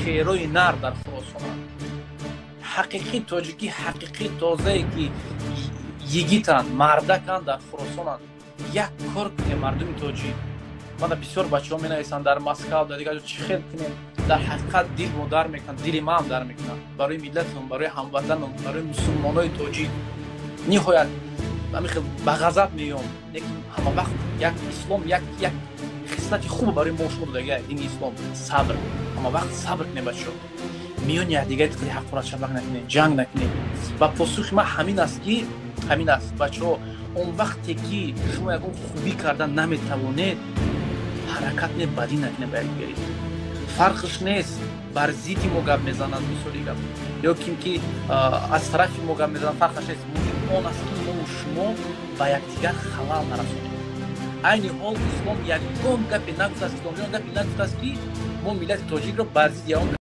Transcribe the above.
шерои нар дар Хуросонанд. ҳақиқи тоҷикӣ, ҳақиқи тозае ки йигитанд, мардаканд дар Хуросонанд. Як кор кунем мардуми тоҷик. Мана бисёр бачаҳо менависанд дар Москав, дар дигар ҷо чӣ хел кунем. Дар ҳақиқат дил мо дар мекунанд, дили маам дар мекунанд. Барои миллатам, барои ҳамватанам, барои мусулмонои тоҷик. Ниҳоят ҳамихел ба ғазаб меём. Лекин ҳама вақт як ислом як хислати хуб барои мо шумо додагия дини ислом сабр. Ҳама вақт сабр кунем бачаҳо. Миёни якдигари тиқли ҳаққорат шабак накунем, ҷанг накунем. Ва посухи ман ҳамин аст ки ҳамин аст бачаҳо, он вақте ки шумо ягон хубӣ кардан наметавонед, ҳаракат не бадӣ накунед ба якдигари. Фарқш нест бар зидди мо гап мезананд мисоли гап ё ки аз тарафи мо гап мезананд, фарқаш нест. Муҳим он аст ки мо шумо ба якдигар халал нарасонем. айни ҳол ислом ягон гапе нагуфтааст, исломиён гапе нагуфтааст ки мо миллати тоҷикро бар зидди ягон